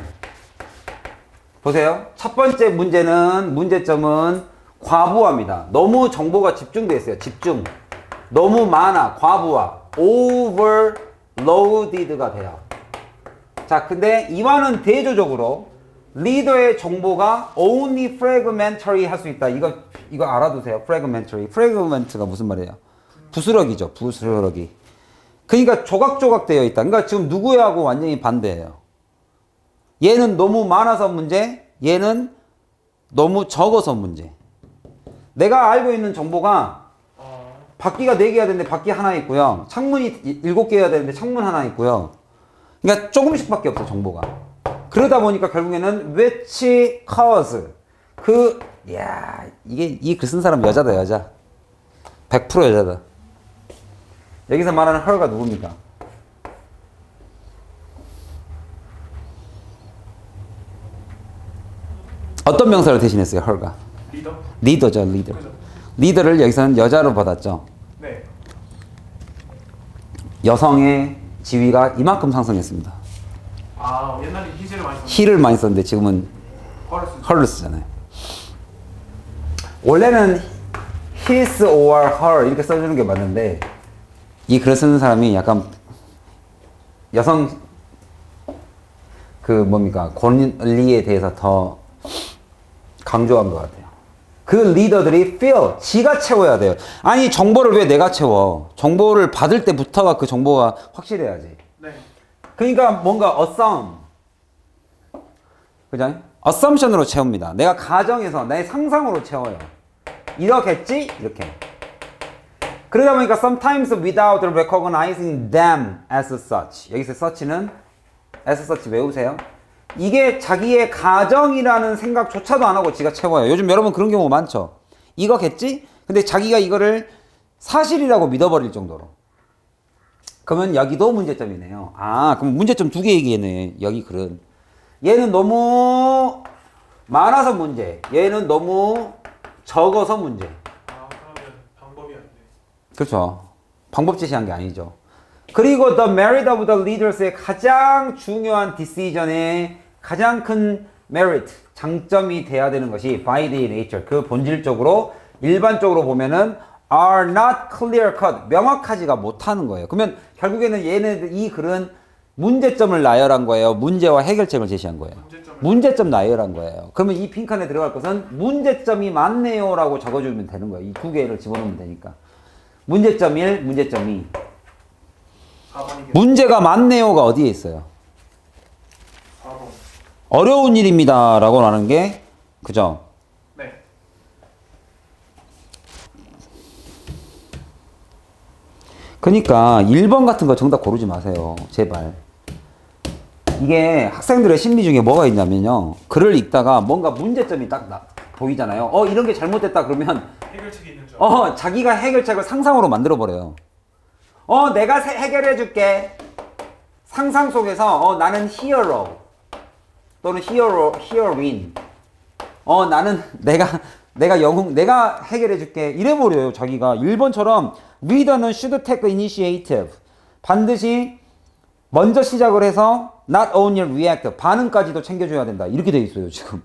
보세요. 첫 번째 문제점은 과부하입니다. 너무 정보가 집중되어 있어요. 집중. 너무 많아. 과부하. overloaded가 돼요. 자, 근데 이와는 대조적으로 리더의 정보가 only fragmentary 할 수 있다. 이거 알아두세요. fragmentary. fragment가 무슨 말이에요? 부스러기죠. 부스러기. 그러니까 조각조각 되어 있다. 그러니까 지금 누구하고 완전히 반대예요. 얘는 너무 많아서 문제, 얘는 너무 적어서 문제. 내가 알고 있는 정보가 바퀴가 4개여야 되는데 바퀴 하나 있고요. 창문이 7개여야 되는데 창문 하나 있고요. 그러니까 조금씩밖에 없어 정보가. 그러다 보니까 결국에는 which cause 이 글 쓴 사람 여자다 여자. 100% 여자다. 여기서 말하는 her가 누굽니까? 어떤 명사를 대신했어요, her가? 리더죠, 리더. 그죠. 리더를 여기서는 여자로 받았죠. 네. 여성의 지위가 이만큼 상승했습니다. 아, 옛날에 히즈를 많이 썼는데. he를 많이 썼는데 지금은 헐스. her를 쓰잖아요. 원래는 his or her 이렇게 써주는 게 맞는데 이 글을 쓰는 사람이 약간 여성 권리에 대해서 더 강조한 것 같아요. 그 리더들이 feel 지가 채워야 돼요. 아니 정보를 왜 내가 채워? 정보를 받을 때부터가 그 정보가 확실해야지. 네. 그러니까 뭔가 assume 그죠? assumption으로 채웁니다. 내가 가정에서 내 상상으로 채워요. 이렇겠지? 이렇게. 그러다 보니까 sometimes without recognizing them as such. 여기서 such는 as such 외우세요. 이게 자기의 가정이라는 생각조차도 안 하고 지가 채워요. 요즘 여러분 그런 경우 많죠. 이거겠지? 근데 자기가 이거를 사실이라고 믿어버릴 정도로. 그러면 여기도 문제점이네요. 그럼 문제점 2개 얘기했네. 여기 글은. 얘는 너무 많아서 문제. 얘는 너무 적어서 문제. 그러면 방법이 안 돼. 그렇죠. 방법 제시한 게 아니죠. 그리고 the merit of the leaders의 가장 중요한 decision의 가장 큰 merit, 장점이 돼야 되는 것이 by their nature, 그 본질적으로 일반적으로 보면은 are not clear cut, 명확하지가 못하는 거예요. 그러면 결국에는 얘네들 이 글은 문제점을 나열한 거예요. 문제와 해결책을 제시한 거예요. 문제점 나열한 거예요. 그러면 이 빈칸에 들어갈 것은 문제점이 많네요 라고 적어주면 되는 거예요. 이 두 개를 집어넣으면 되니까. 문제점 1, 문제점 2. 4번이겠네. 문제가 많네요가 어디에 있어요? 4번. 어려운 일입니다 라고 하는 게 그죠? 네. 그러니까 1번 같은 거 정답 고르지 마세요. 제발. 이게 학생들의 심리 중에 뭐가 있냐면요. 글을 읽다가 뭔가 문제점이 딱 보이잖아요. 이런 게 잘못됐다 그러면 해결책이 있는 줄. 자기가 해결책을 상상으로 만들어 버려요. 내가 해결해 줄게. 상상 속에서 나는 히어로 또는 히어로인. 나는 내가 영웅, 내가 해결해 줄게. 이래 버려요, 자기가. 1번처럼 reader는 should take initiative. 반드시 먼저 시작을 해서 not only react, 반응까지도 챙겨줘야 된다. 이렇게 돼 있어요, 지금.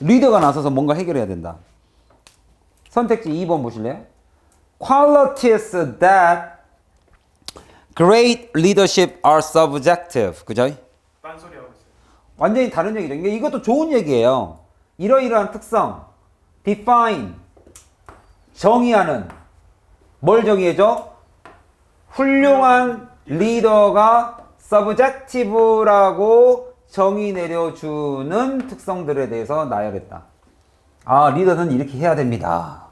리더가 나서서 뭔가 해결해야 된다. 선택지 2번 보실래요? Qualities that great leadership are subjective. 그죠? 딴소리 하고 있어요. 완전히 다른 얘기죠. 이것도 좋은 얘기예요. 이러이러한 특성, define, 정의하는. 뭘 정의해줘? 훌륭한 리더가 subjective라고 정의 내려주는 특성들에 대해서 나열했다. 리더는 이렇게 해야 됩니다.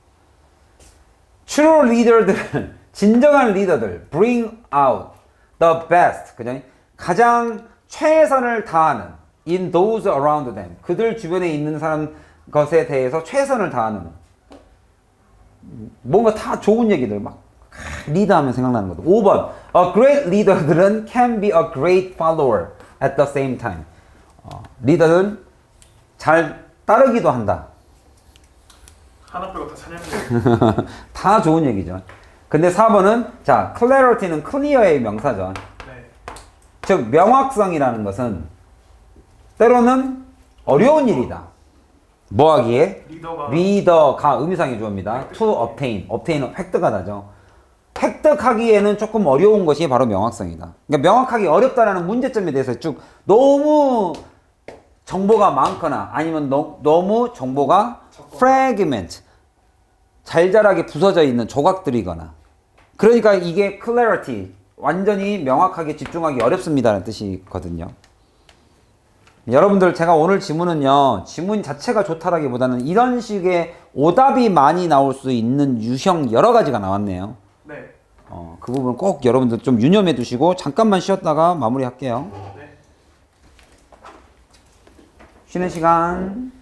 True leader들은, 진정한 리더들, bring out the best, 그죠? 가장 최선을 다하는 in those around them. 그들 주변에 있는 사람 것에 대해서 최선을 다하는. 뭔가 다 좋은 얘기들 막 리더하면 생각나는 것도. 5번. A great leader들은 can be a great follower at the same time. 리더는 잘 따르기도 한다. 하나 빼고 다 사냥꾼. 다 좋은 얘기죠. 근데 4번은 자, clarity는 clear의 명사죠. 네. 즉 명확성이라는 것은 때로는 어려운 일이다. 뭐 하기에? 리더가 의미상의 주어입니다. to obtain. obtain은 획득하다죠. 획득하기에는 조금 어려운 것이 바로 명확성이다. 그러니까 명확하기 어렵다라는 문제점에 대해서 쭉 너무 정보가 많거나 아니면 너무 정보가 fragment, 잘잘하게 부서져 있는 조각들이거나 그러니까 이게 clarity, 완전히 명확하게 집중하기 어렵습니다라는 뜻이거든요. 여러분들 제가 오늘 지문은요, 지문 자체가 좋다라기보다는 이런 식의 오답이 많이 나올 수 있는 유형 여러 가지가 나왔네요. 네. 그 부분 꼭 여러분들 좀 유념해 두시고 잠깐만 쉬었다가 마무리할게요. 네. 쉬는 시간.